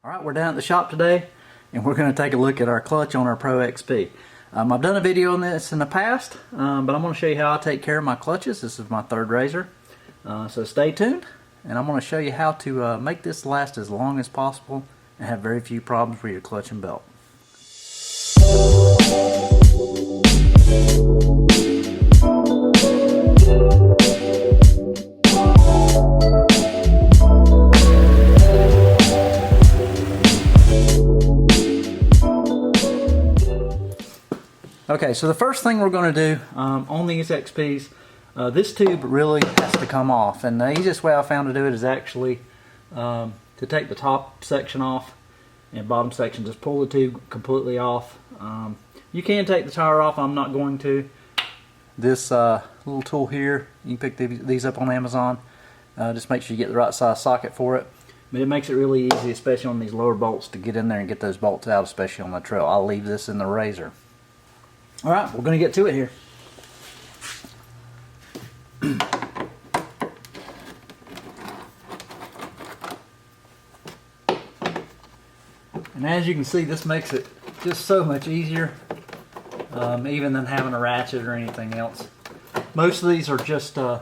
Alright, we're down at the shop today and we're going to take a look at our clutch on our Pro XP. I've done a video on this in the past, but I'm going to show you how I take care of my clutches. This is my third RZR, so stay tuned and I'm going to show you how to make this last as long as possible and have very few problems with your clutch and belt. Okay, so the first thing we're going to do on these XPs, this tube really has to come off, and the easiest way I found to do it is actually to take the top section off and bottom section, just pull the tube completely off. You can take the tire off, I'm not going to. This little tool here, you can pick these up on Amazon. Just make sure you get the right size socket for it. But it makes it really easy, especially on these lower bolts, to get in there and get those bolts out, especially on the trail. I'll leave this in the RZR. Alright, we're going to get to it here. And as you can see, this makes it just so much easier, even than having a ratchet or anything else. Most of these are just, you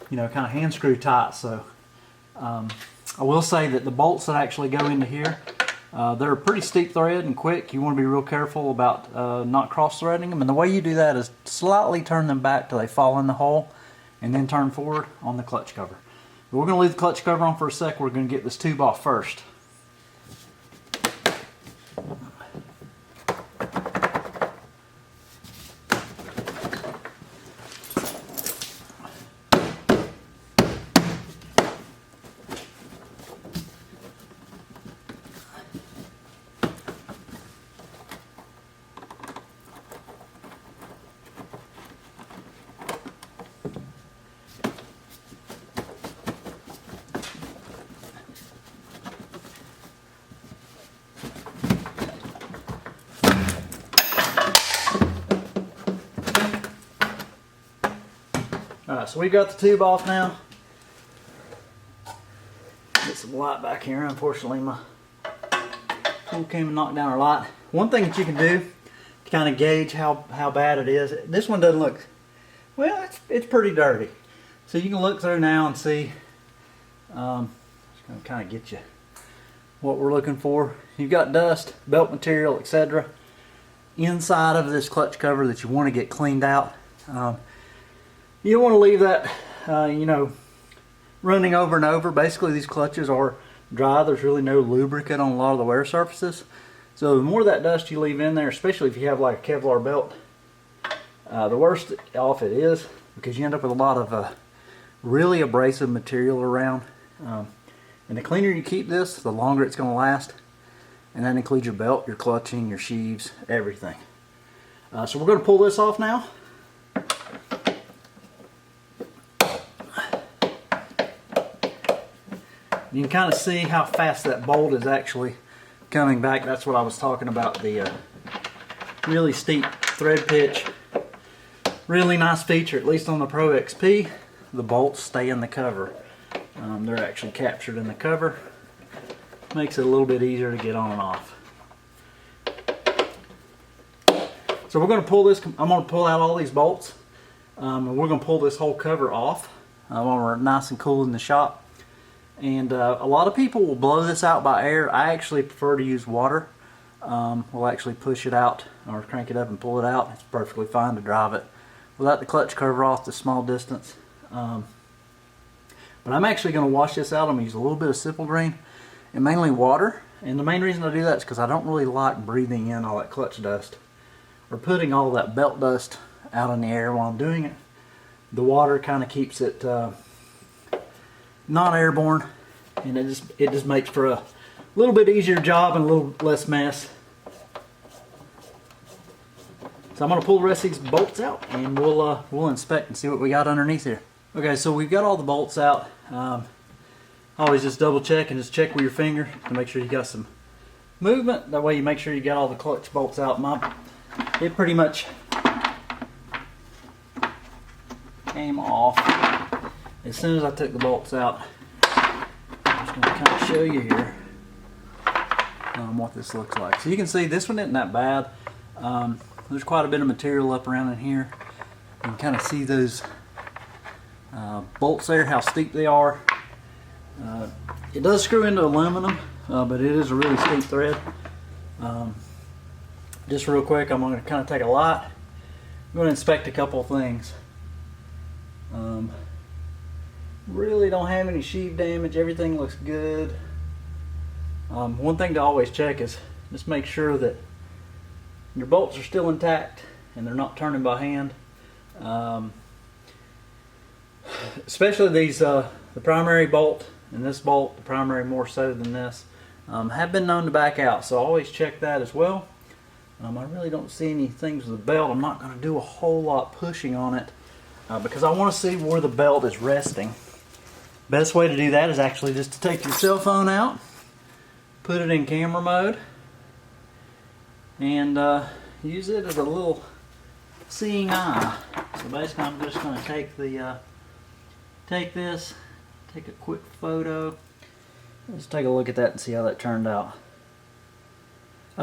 know, kind of hand screw tight, so I will say that the bolts that actually go into here, they're a pretty steep thread and quick. You want to be real careful about not cross-threading them, and the way you do that is slightly turn them back till they fall in the hole and then turn forward on the clutch cover. But we're going to leave the clutch cover on for a sec. We're going to get this tube off first. Alright, so we got the tube off now. Get some light back here. Unfortunately, my tool came and knocked down our light. One thing that you can do to kind of gauge how bad it is, this one doesn't look, well, it's pretty dirty. So you can look through now and see, just going to kind of get you what we're looking for. You've got dust, belt material, etc. inside of this clutch cover that you want to get cleaned out. You don't want to leave that, you know, running over and over. Basically, these clutches are dry. There's really no lubricant on a lot of the wear surfaces. So the more of that dust you leave in there, especially if you have like a Kevlar belt, the worse off it is, because you end up with a lot of really abrasive material around. And the cleaner you keep this, the longer it's going to last. And that includes your belt, your clutching, your sheaves, everything. So we're going to pull this off now. You can kind of see how fast that bolt is actually coming back. That's what I was talking about, the really steep thread pitch. Really nice feature, at least on the Pro XP. The bolts stay in the cover. They're actually captured in the cover. Makes it a little bit easier to get on and off. So we're going to pull this, I'm going to pull out all these bolts. And we're going to pull this whole cover off when we're nice and cool in the shop. And a lot of people will blow this out by air. I actually prefer to use water. We'll actually push it out or crank it up and pull it out. It's perfectly fine to drive it without the clutch cover off the small distance. But I'm actually going to wash this out. I'm going to use a little bit of Simple Green and mainly water. And the main reason I do that is because I don't really like breathing in all that clutch dust or putting all that belt dust out in the air while I'm doing it. The water kind of keeps it not airborne, and it just makes for a little bit easier job and a little less mess. So I'm going to pull the rest of these bolts out and we'll inspect and see what we got underneath here. Okay, so we've got all the bolts out. Always just double check and just check with your finger to make sure you got some movement. That way you make sure you got all the clutch bolts out. It pretty much came off as soon as I took the bolts out. I'm just going to kind of show you here. what this looks like. So you can see this one isn't that bad. There's quite a bit of material up around in here. You can kind of see those bolts there, how steep they are. It does screw into aluminum, but it is a really steep thread. Just real quick, I'm going to kind of take a lot. I'm going to inspect a couple of things. Really don't have any sheave damage. Everything looks good. One thing to always check is just make sure that your bolts are still intact and they're not turning by hand. Especially these, the primary bolt and this bolt, the primary more so than this, have been known to back out. So always check that as well. I really don't see any things with the belt. I'm not going to do a whole lot pushing on it because I want to see where the belt is resting. Best way to do that is actually just to take your cell phone out, put it in camera mode, and use it as a little seeing eye. So basically I'm just going to take the take a quick photo. Let's take a look at that and see how that turned out.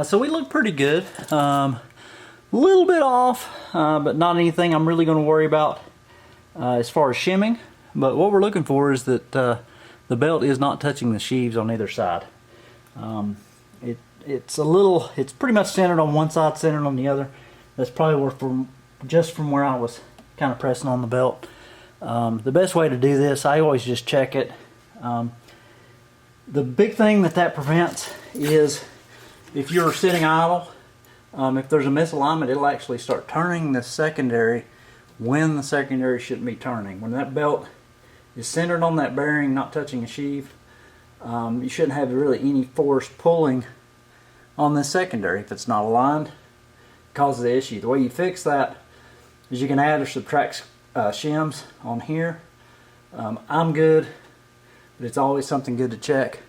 So we look pretty good. A little bit off, but not anything I'm really going to worry about as far as shimming. But what we're looking for is that the belt is not touching the sheaves on either side. It's pretty much centered on one side, centered on the other. That's probably where just from where I was kind of pressing on the belt. The best way to do this, I always just check it. The big thing that prevents is if you're sitting idle, if there's a misalignment, it'll actually start turning the secondary when the secondary shouldn't be turning. When that belt is centered on that bearing, not touching a sheave, you shouldn't have really any force pulling on this secondary. If it's not aligned, it causes the issue. The way you fix that is you can add or subtract shims on here. I'm good, but it's always something good to check.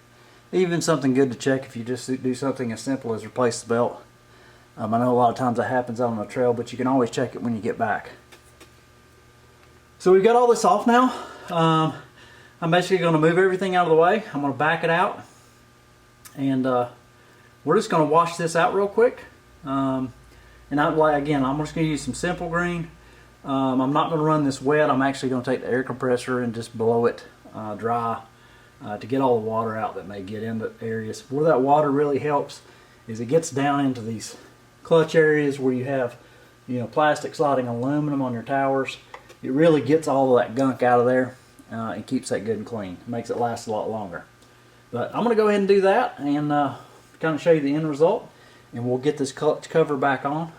Even something good to check if you just do something as simple as replace the belt. I know a lot of times that happens out on the trail, but you can always check it when you get back. So we've got all this off now. I'm basically going to move everything out of the way. I'm going to back it out, and we're just going to wash this out real quick. And again, I'm just going to use some simple green. I'm not going to run this wet. I'm actually going to take the air compressor and just blow it dry to get all the water out that may get into areas. Where that water really helps is it gets down into these clutch areas where you have, plastic sliding aluminum on your towers. It really gets all of that gunk out of there and keeps that good and clean. It makes it last a lot longer. But I'm going to go ahead and do that and kind of show you the end result, and we'll get this clutch cover back on.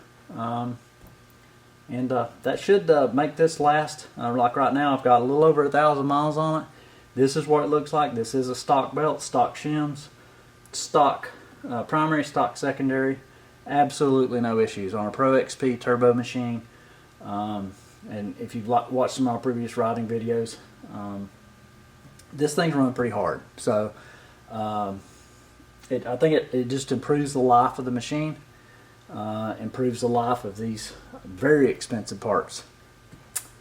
That should make this last. Like right now, I've got a little over 1,000 miles on it. This is what it looks like. This is a stock belt, stock shims, stock primary, stock secondary. Absolutely no issues on a Pro XP turbo machine. And if you've watched some of my previous riding videos, this thing's running pretty hard. So I think it just improves the life of the machine, improves the life of these very expensive parts.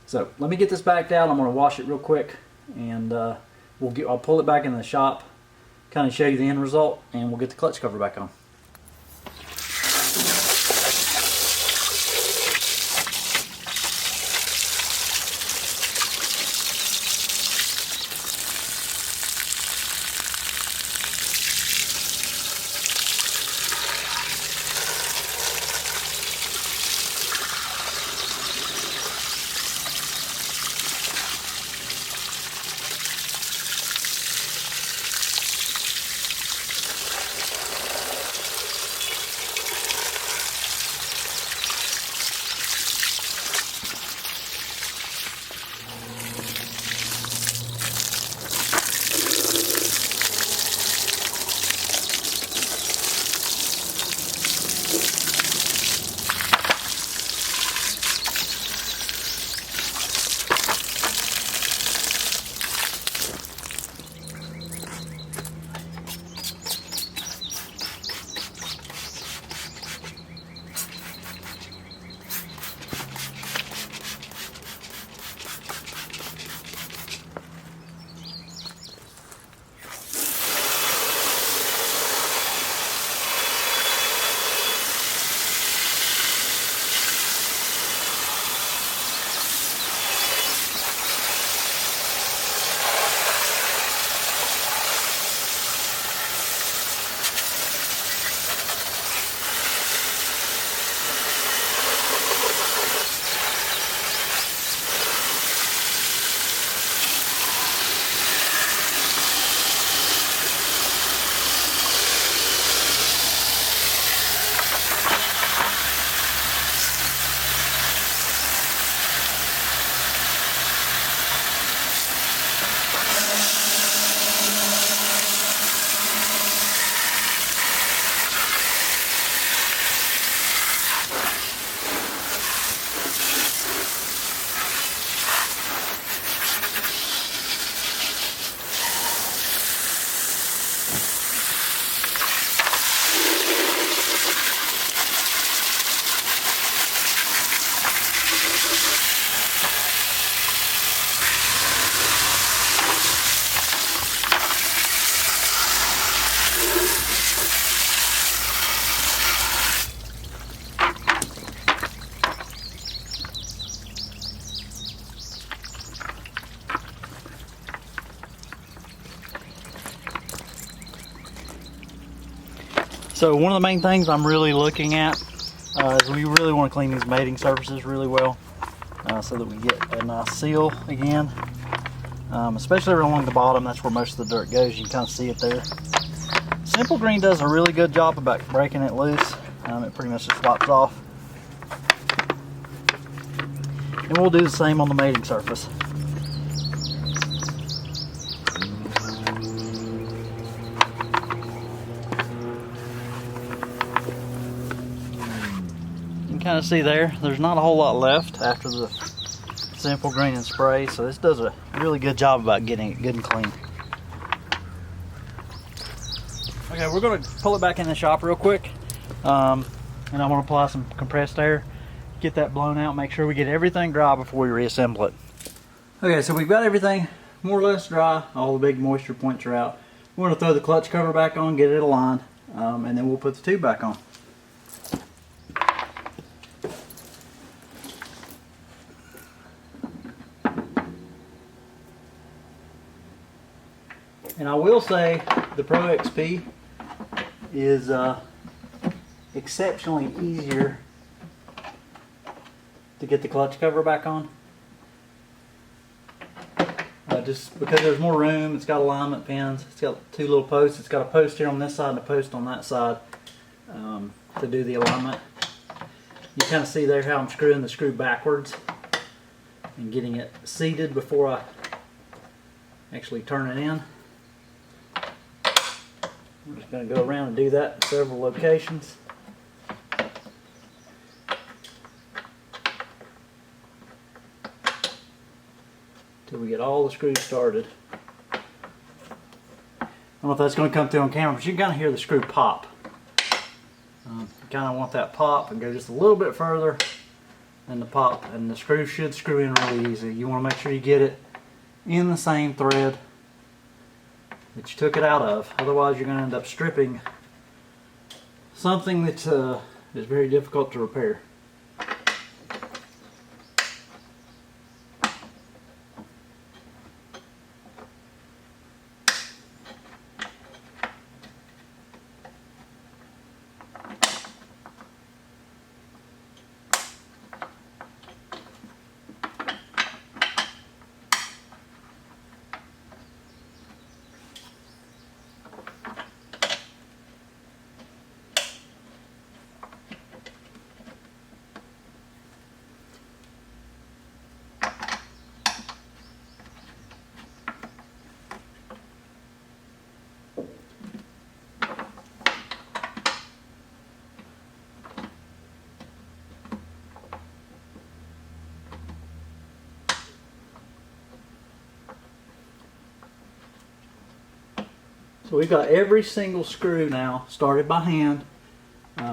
So let me get this backed out. I'm going to wash it real quick, and I'll pull it back in the shop, kind of show you the end result, and we'll get the clutch cover back on. So one of the main things I'm really looking at is we really want to clean these mating surfaces really well so that we get a nice seal again, especially along the bottom. That's where most of the dirt goes. You can kind of see it there. Simple Green does a really good job about breaking it loose. It pretty much just flops off. And we'll do the same on the mating surface. You can kind of see there's not a whole lot left after the Simple Green and spray, so this does a really good job about getting it good and clean. Okay, we're going to pull it back in the shop real quick, and I'm going to apply some compressed air, get that blown out, make sure we get everything dry before we reassemble it. Okay, so we've got everything more or less dry. All the big moisture points are out. We're going to throw the clutch cover back on, get it aligned, and then we'll put the tube back on. And I will say the Pro XP is exceptionally easier to get the clutch cover back on. Just because there's more room, it's got alignment pins, it's got two little posts, it's got a post here on this side and a post on that side to do the alignment. You kind of see there how I'm screwing the screw backwards and getting it seated before I actually turn it in. I'm just going to go around and do that in several locations. Till we get all the screws started. I don't know if that's going to come through on camera, but you can kind of hear the screw pop. You kind of want that pop and go just a little bit further than the pop, and the screw should screw in really easy. You want to make sure you get it in the same thread that you took it out of. Otherwise you're going to end up stripping something that is very difficult to repair. So we've got every single screw now started by hand.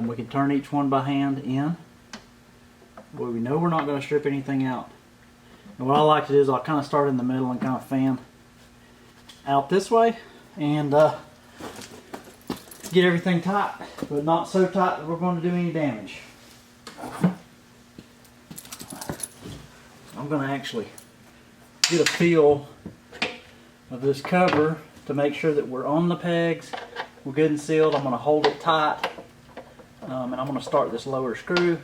We can turn each one by hand in. But we know we're not going to strip anything out. And what I like to do is I'll kind of start in the middle and kind of fan out this way and get everything tight, but not so tight that we're going to do any damage. I'm going to actually get a feel of this cover to make sure that we're on the pegs, we're good and sealed. I'm going to hold it tight, and I'm going to start this lower screw.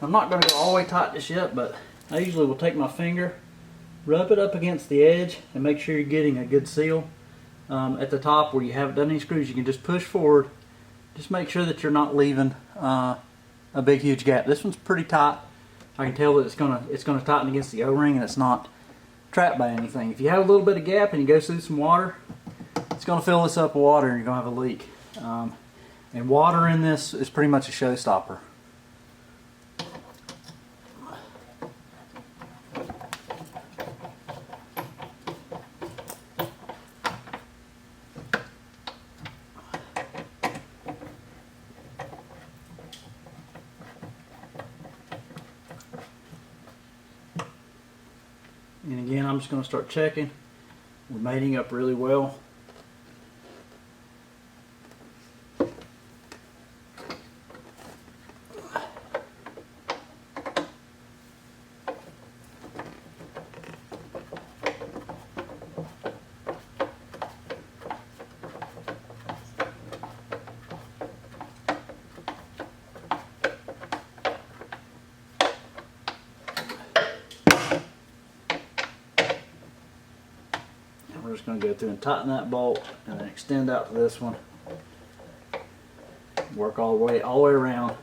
I'm not going to go all the way tight just yet, but I usually will take my finger, rub it up against the edge, and make sure you're getting a good seal. At the top where you haven't done any screws, you can just push forward. Just make sure that you're not leaving a big huge gap. This one's pretty tight. I can tell that it's gonna tighten against the O-ring, and it's not trapped by anything. If you have a little bit of gap and you go through some water, it's gonna fill this up with water and you're gonna have a leak. And water in this is pretty much a showstopper. And again, I'm just going to start checking. We're mating up really well. we're just going to go through and tighten that bolt and then extend out to this one. Work all the way around.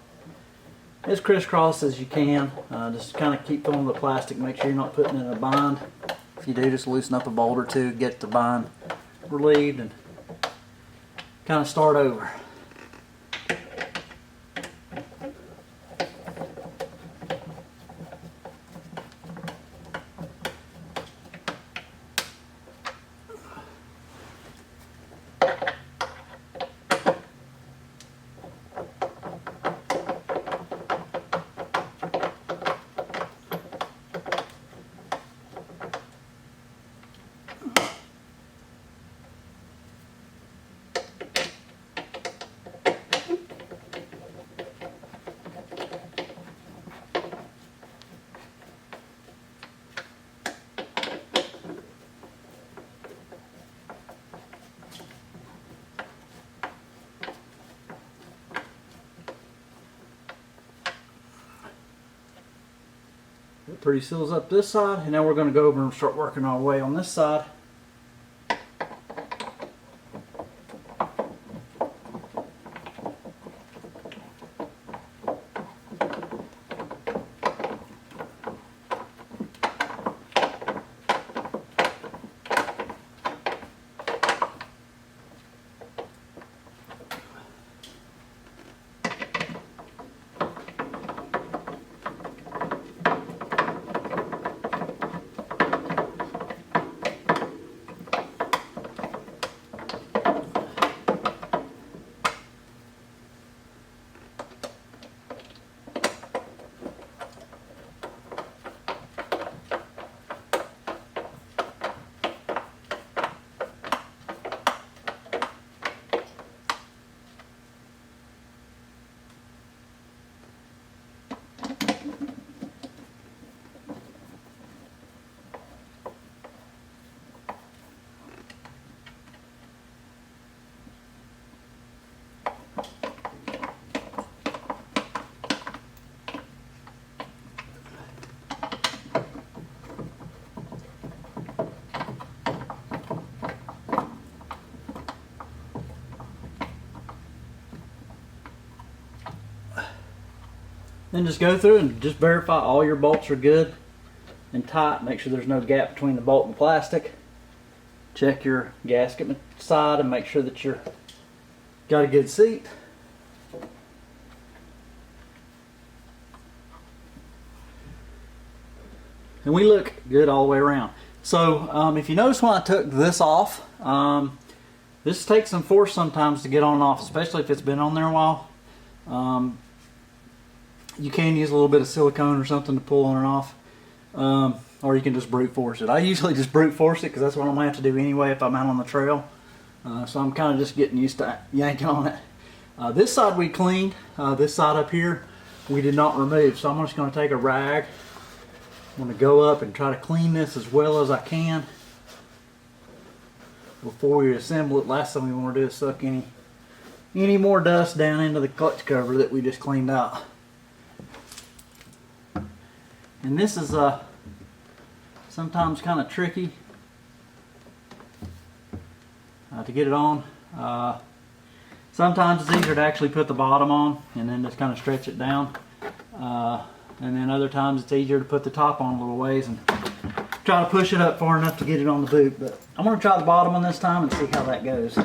As crisscross as you can. Just kind of keep throwing the plastic, make sure you're not putting it in a bind. If you do, just loosen up a bolt or two, get the bind relieved, and kind of start over. It pretty seals up this side, and now we're going to go over and start working our way on this side. Then just go through and just verify all your bolts are good and tight. Make sure there's no gap between the bolt and the plastic. Check your gasket side and make sure that you're got a good seat. And we look good all the way around. So if you notice when I took this off, this takes some force sometimes to get on and off, especially if it's been on there a while. You can use a little bit of silicone or something to pull on and off, or you can just brute force it. I usually just brute force it because that's what I'm going to have to do anyway if I'm out on the trail. So I'm kind of just getting used to yanking on it. This side we cleaned. This side up here we did not remove. So I'm just going to take a rag. I'm going to go up and try to clean this as well as I can before we assemble it. Last thing we want to do is suck any more dust down into the clutch cover that we just cleaned out. And this is sometimes kind of tricky to get it on. Sometimes it's easier to actually put the bottom on and then just kind of stretch it down. And then other times it's easier to put the top on a little ways and try to push it up far enough to get it on the boot. But I'm going to try the bottom one this time and see how that goes.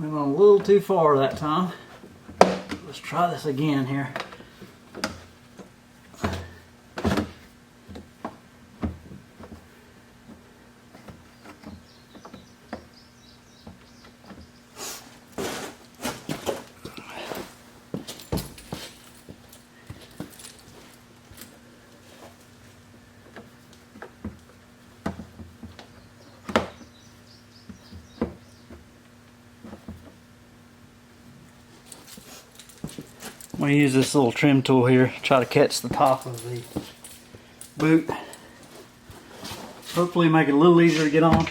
Went on a little too far that time. Let's try this again here. I'm going to use this little trim tool here, try to catch the top of the boot. Hopefully make it a little easier to get on.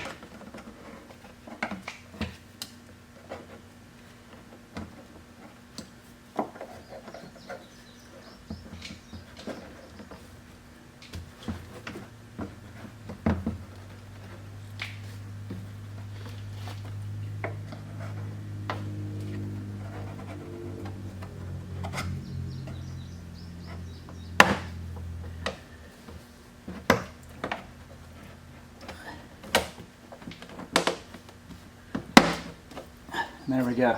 There we go.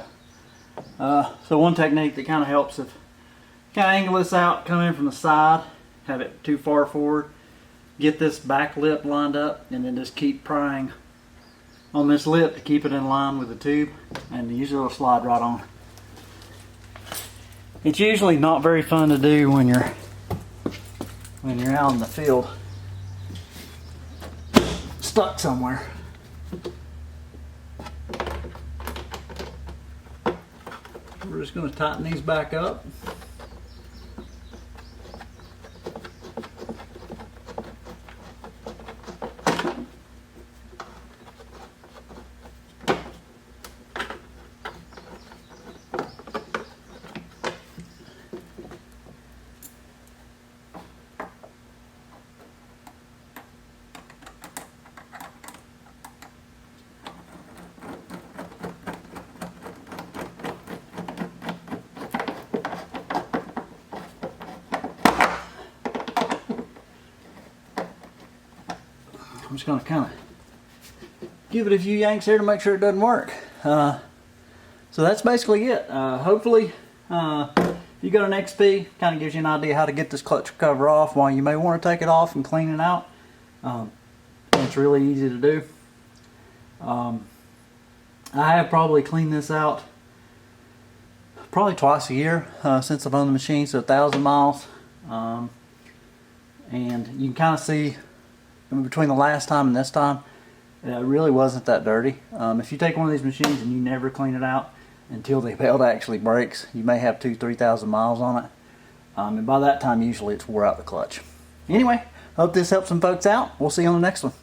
So one technique that kind of helps, if kind of angle this out, come in from the side, have it too far forward, get this back lip lined up, and then just keep prying on this lip to keep it in line with the tube, and usually it'll slide right on. It's usually not very fun to do when you're out in the field, stuck somewhere. We're just going to tighten these back up. I'm just going to kind of give it a few yanks here to make sure it doesn't work. So that's basically it. Hopefully, if you got an XP, kind of gives you an idea how to get this clutch cover off. While you may want to take it off and clean it out, it's really easy to do. I have probably cleaned this out probably twice a year since I've owned the machine, so 1,000 miles. And you can kind of see between the last time and this time, it really wasn't that dirty. If you take one of these machines and you never clean it out until the belt actually breaks, you may have 2,000–3,000 miles on it. And by that time, usually it's wore out the clutch. Anyway, hope this helps some folks out. We'll see you on the next one.